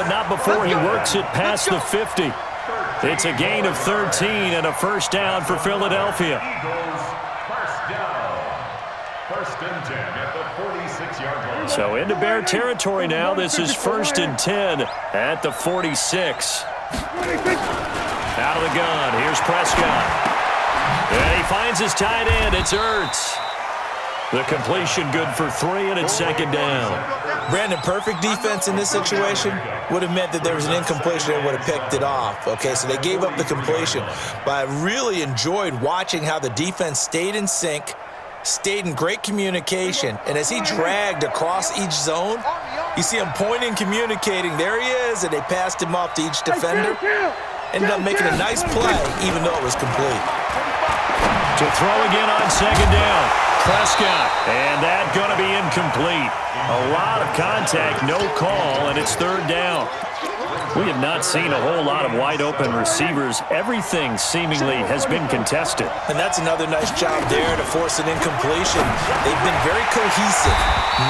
not before he works it past the 50. It's a gain of 13 and a first down for Philadelphia. Eagles, first down. First and 10 at the 46-yard line. So into Bear territory now. This is first and 10 at the 46. Out of the gun. Here's Prescott. And he finds his tight end. It's Ertz. The completion good for 3, and it's second down. Brandon, perfect defense in this situation would have meant that there was an incompletion and would have picked it off. Okay, so they gave up the completion. But I really enjoyed watching how the defense stayed in sync, stayed in great communication, and as he dragged across each zone, you see him pointing, communicating. There he is, and they passed him off to each defender. Ended up making a nice play, even though it was complete. To throw again on second down. Prescott, and that's going to be incomplete. A lot of contact, no call, and it's third down. We have not seen a whole lot of wide-open receivers. Everything seemingly has been contested. And that's another nice job there to force an incompletion. They've been very cohesive,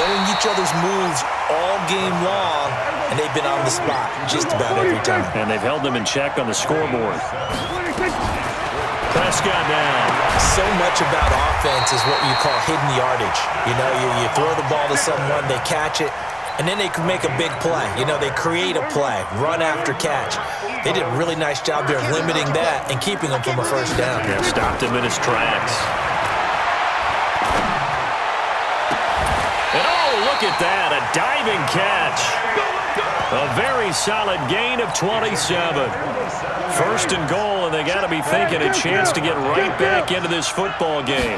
knowing each other's moves all game long, and they've been on the spot just about every time. And they've held them in check on the scoreboard. Prescott now. So much about offense is what you call hidden yardage. You know, you throw the ball to someone, they catch it, and then they can make a big play. You know, they create a play, run after catch. They did a really nice job there limiting that and keeping them from a first down. Yeah, stopped him in his tracks. And oh, look at that, a diving catch. A very solid gain of 27. First and goal, and they got to be thinking a chance to get right back into this football game.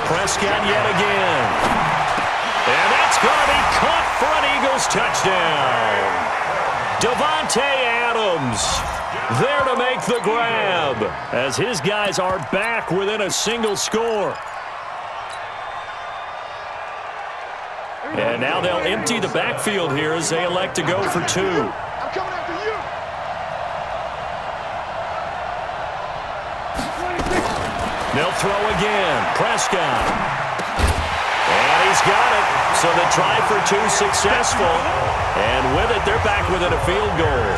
Prescott yet again. And that's going to be caught for an Eagles touchdown. Davante Adams there to make the grab as his guys are back within a single score. And now they'll empty the backfield here as they elect to go for 2. I'm coming after you. They'll throw again. Prescott. And he's got it. So the try for 2 successful. And with it, they're back within a field goal.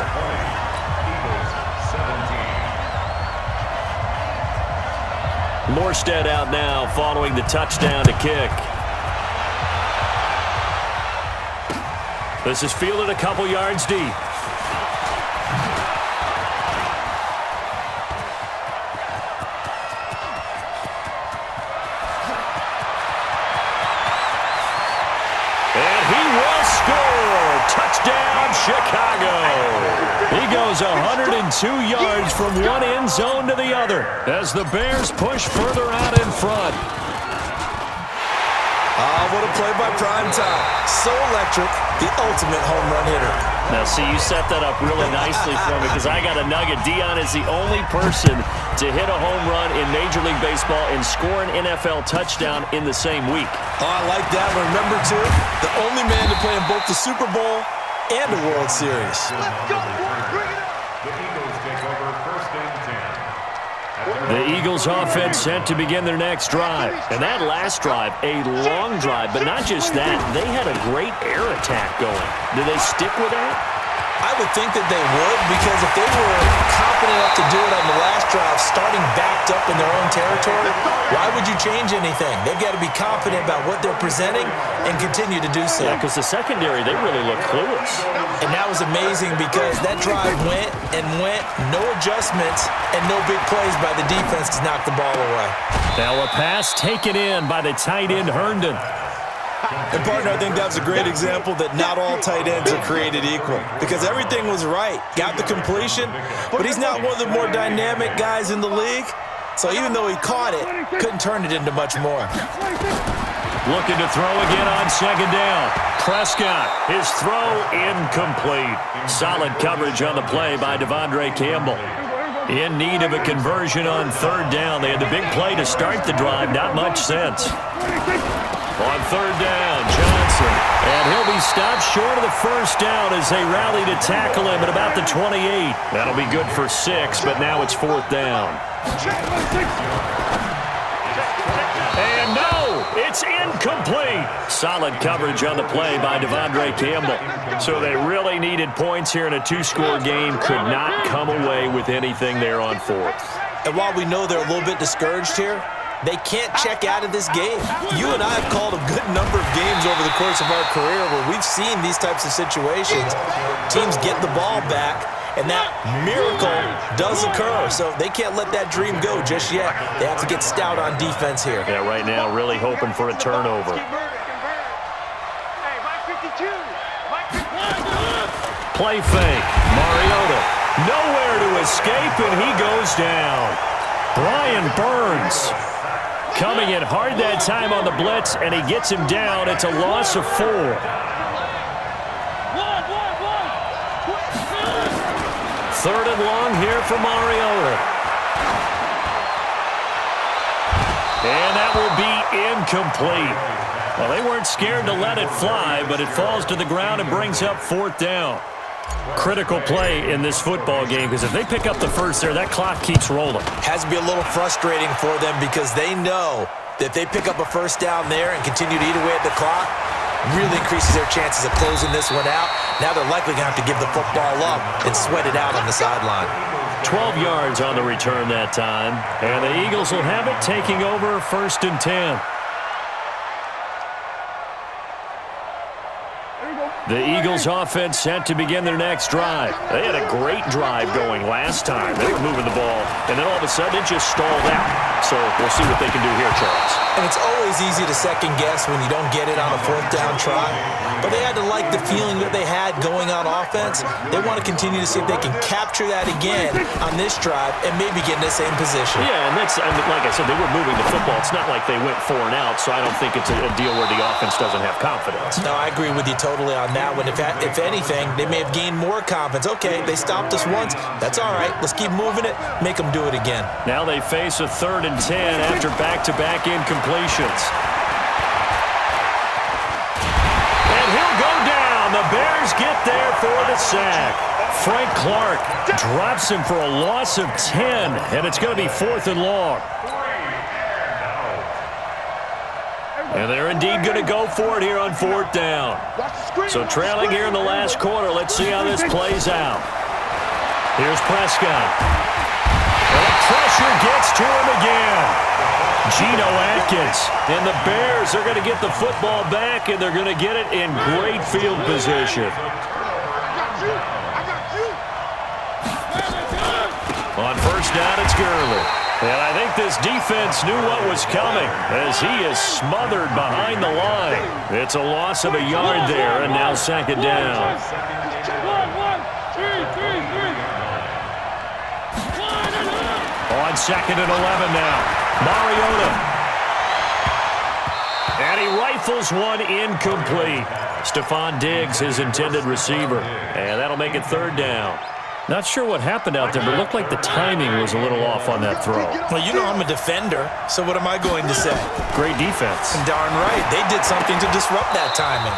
Morstead out now following the touchdown to kick. This is fielded a couple yards deep. Touchdown, Chicago. He goes 102 yards from one end zone to the other as the Bears push further out in front. Oh, what a play by Primetime. So electric, the ultimate home run hitter. Now, see, you set that up really nicely for me because I got a nugget. Dion is the only person to hit a home run in Major League Baseball and score an NFL touchdown in the same week. Oh, I like that one. Remember, too, the only man to play in both the Super Bowl and the World Series. Let's go, boy. Bring it up. The Eagles take over first and 10. The Eagles offense set to begin their next drive. And that last drive, a long drive, but not just that. They had a great air attack going. Do they stick with that? I would think that they would, because if they were confident enough to do it on the last drive, starting backed up in their own territory, why would you change anything? They've got to be confident about what they're presenting and continue to do so. Yeah, because the secondary, they really look clueless. And that was amazing because that drive went and went, no adjustments, and no big plays by the defense to knock the ball away. Now a pass taken in by the tight end Herndon. And, partner, I think that's a great example that not all tight ends are created equal because everything was right. Got the completion, but he's not one of the more dynamic guys in the league. So even though he caught it, couldn't turn it into much more. Looking to throw again on second down. Prescott, his throw incomplete. Solid coverage on the play by Devondre Campbell. In need of a conversion on third down. They had the big play to start the drive. Not much sense. On third down, Johnson. And he'll be stopped short of the first down as they rally to tackle him at about the 28. That'll be good for 6, but now it's fourth down. And no! It's incomplete. Solid coverage on the play by Devondre Campbell. So they really needed points here in a two-score game. Could not come away with anything there on fourth. And while we know they're a little bit discouraged here, they can't check out of this game. You and I have called a good number of games over the course of our career where we've seen these types of situations. Teams get the ball back, and that miracle does occur. So they can't let that dream go just yet. They have to get stout on defense here. Yeah, right now really hoping for a turnover. Play fake. Mariota. Nowhere to escape, and he goes down. Brian Burns coming in hard that time on the blitz, and he gets him down. It's a loss of 4. Third and long here for Mariota. And that will be incomplete. Well, they weren't scared to let it fly, but it falls to the ground and brings up 4th down. Critical play in this football game, because if they pick up the first there, that clock keeps rolling. Has to be a little frustrating for them because they know that if they pick up a first down there and continue to eat away at the clock, really increases their chances of closing this one out. Now they're likely going to have to give the football up and sweat it out on the sideline. 12 yards on the return that time, and the Eagles will have it, taking over 1st and 10. The Eagles offense set to begin their next drive. They had a great drive going last time. They were moving the ball, and then all of a sudden it just stalled out. So we'll see what they can do here, Charles. And it's always easy to second guess when you don't get it on a 4th down try. But they had to like the feeling that they had going on offense. They want to continue to see if they can capture that again on this drive and maybe get in the same position. Yeah, and that's, I mean, like I said, they were moving the football. It's not like they went 4 and out, so I don't think it's a deal where the offense doesn't have confidence. No, I agree with you totally on that one. If anything, they may have gained more confidence. Okay, they stopped us once. That's all right. Let's keep moving it. Make them do it again. Now they face a 3rd and 10 after back-to-back incompletions. And he'll go down. The Bears get there for the sack. Frank Clark drops him for a loss of 10, and it's going to be 4th and long. And they're indeed going to go for it here on 4th down. So trailing here in the last quarter, let's see how this plays out. Here's Prescott. And the pressure gets to him again. Geno Atkins. And the Bears are going to get the football back, and they're going to get it in great field position. On 1st down, it's Gurley. And I think this defense knew what was coming as he is smothered behind the line. It's a loss of a yard there, and now 2nd down. On 2nd and 11 now. Mariota. And he rifles one incomplete. Stephon Diggs, his intended receiver. And that'll make it 3rd down. Not sure what happened out there, but it looked like the timing was a little off on that throw. Well, you know I'm a defender, so what am I going to say? Great defense. Darn right. They did something to disrupt that timing.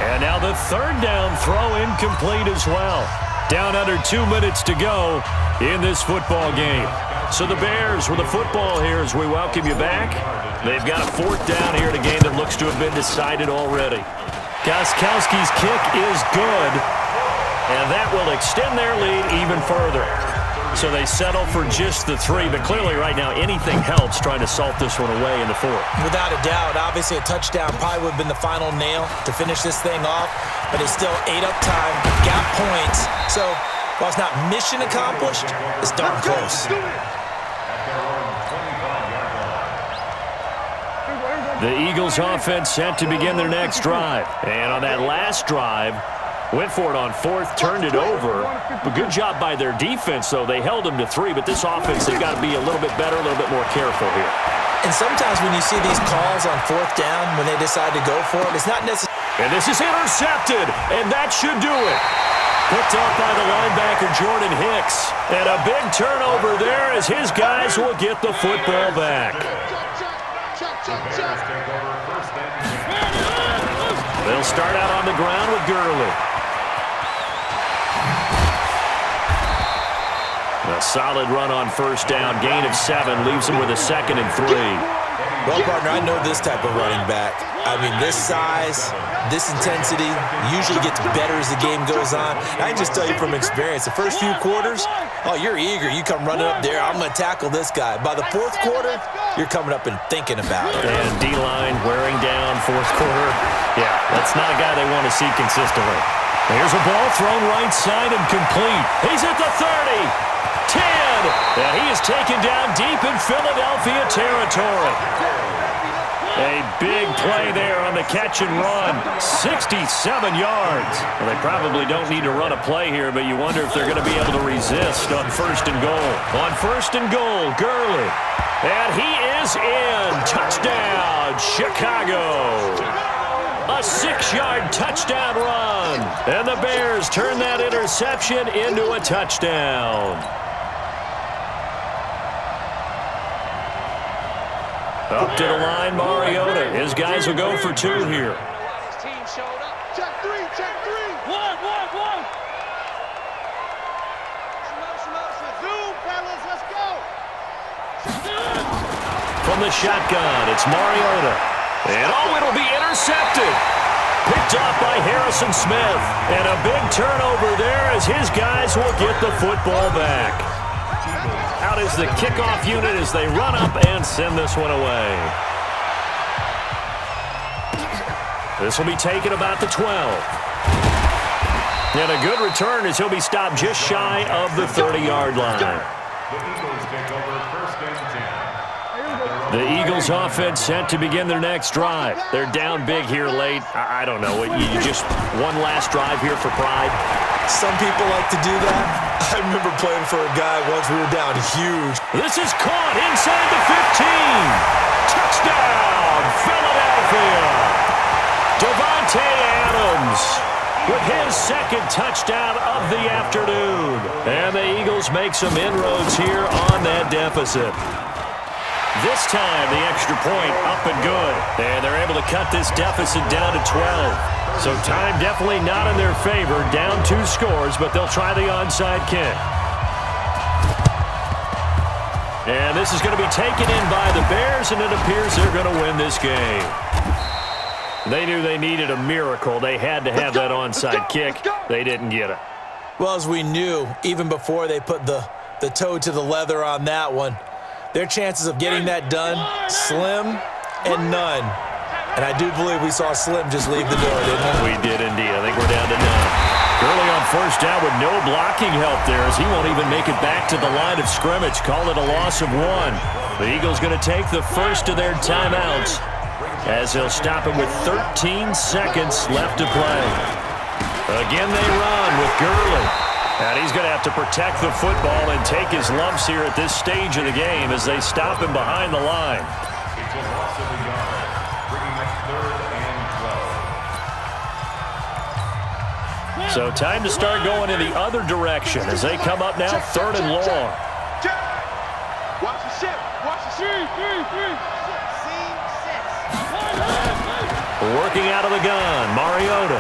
And now the 3rd down throw incomplete as well. Down under 2 minutes to go in this football game. So the Bears with the football here as we welcome you back. They've got a 4th down here in a game that looks to have been decided already. Gostkowski's kick is good. And that will extend their lead even further. So they settle for just the 3, but clearly right now anything helps trying to salt this one away in the 4th. Without a doubt, obviously a touchdown probably would have been the final nail to finish this thing off, but it still ate up time, got points. So while it's not mission accomplished, it's darn close. The Eagles offense set to begin their next drive. And on that last drive, went for it on 4th, turned it over. But good job by their defense, though. They held them to 3, but this offense, they've got to be a little bit better, a little bit more careful here. And sometimes when you see these calls on 4th down, when they decide to go for it, it's not necessarily... And this is intercepted, and that should do it. Picked up by the linebacker, Jordan Hicks. And a big turnover there as his guys will get the football back. They'll start out on the ground with Gurley. A solid run on 1st down. Gain of 7 leaves him with a 2nd and 3. Well, partner, I know this type of running back. I mean, this size, this intensity usually gets better as the game goes on. I can just tell you from experience, the first few quarters, oh, you're eager. You come running up there, I'm going to tackle this guy. By the fourth quarter, you're coming up and thinking about it. And D-line wearing down fourth quarter. Yeah, that's not a guy they want to see consistently. Here's a ball thrown right side and complete. He's at the 30. 10, and he is taken down deep in Philadelphia territory. A big play there on the catch and run, 67 yards. Well, they probably don't need to run a play here, but you wonder if they're going to be able to resist on first and goal. On first and goal, Gurley. And he is in. Touchdown, Chicago. A 6-yard touchdown run. And the Bears turn that interception into a touchdown. Up to the line, Mariota. His guys will go for 2 here. His team showed up. Check three, check three. One. Zoom, fellas, let's go. From the shotgun, it's Mariota. And it'll be intercepted. Picked off by Harrison Smith. And a big turnover there as his guys will get the football back. Out is the kickoff unit as they run up and send this one away. This will be taken about the 12. And a good return as he'll be stopped just shy of the 30-yard line. The Eagles take over first and 10. The Eagles offense set to begin their next drive. They're down big here late. I don't know. You just one last drive here for pride. Some people like to do that. I remember playing for a guy once we were down huge. This is caught inside the 15. Touchdown, Philadelphia. Devontae Adams with his second touchdown of the afternoon. And the Eagles make some inroads here on that deficit. This time, the extra point up and good. And they're able to cut this deficit down to 12. So time definitely not in their favor. Down 2 scores, but they'll try the onside kick. And this is going to be taken in by the Bears, and it appears they're going to win this game. They knew they needed a miracle. They had to have that onside kick. They didn't get it. Well, as we knew, even before they put the toe to the leather on that one, their chances of getting that done, slim and none. And I do believe we saw Slim just leave the door, didn't we? We did indeed. I think we're down to none. Gurley on first down with no blocking help there as he won't even make it back to the line of scrimmage. Call it a loss of 1. The Eagles going to take the first of their timeouts as they'll stop it with 13 seconds left to play. Again, they run with Gurley. And he's going to have to protect the football and take his lumps here at this stage of the game as they stop him behind the line. It's a loss of a yard, bringing up third and 12. So time to start going in the other direction as they come up now 3rd and long. Watch the ship. Watch the ship. Working out of the gun, Mariota.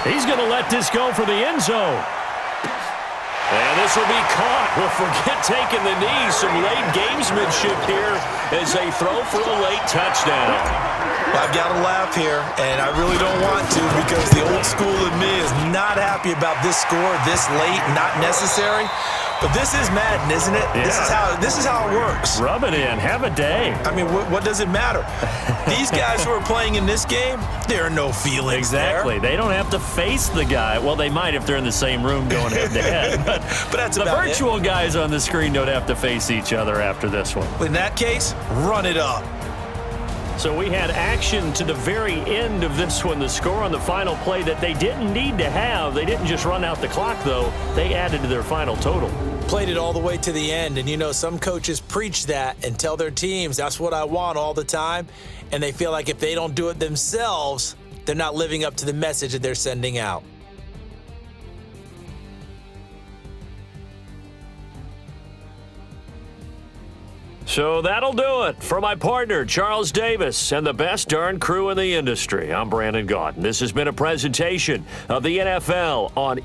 He's going to let this go for the end zone. And this will be caught. Well, forget taking the knee. Some late gamesmanship here as they throw for a late touchdown. Well, I've got to laugh here, and I really don't want to because the old school in me is not happy about this score this late, not necessary. But this is Madden, isn't it? Yeah. This is how it works. Rub it in. Have a day. I mean, what does it matter? These guys who are playing in this game, there are no feelings Exactly. there. They don't have to face the guy. Well, they might if they're in the same room going head-to-head. But that's the about virtual guys on the screen don't have to face each other after this one. In that case, run it up. So we had action to the very end of this one. The score on the final play that they didn't need to have. They didn't just run out the clock, though. They added to their final total. Played it all the way to the end, and you know, some coaches preach that and tell their teams, that's what I want all the time, and they feel like if they don't do it themselves, they're not living up to the message that they're sending out. So that'll do it for my partner, Charles Davis, and the best darn crew in the industry. I'm Brandon Gaudin. This has been a presentation of the NFL on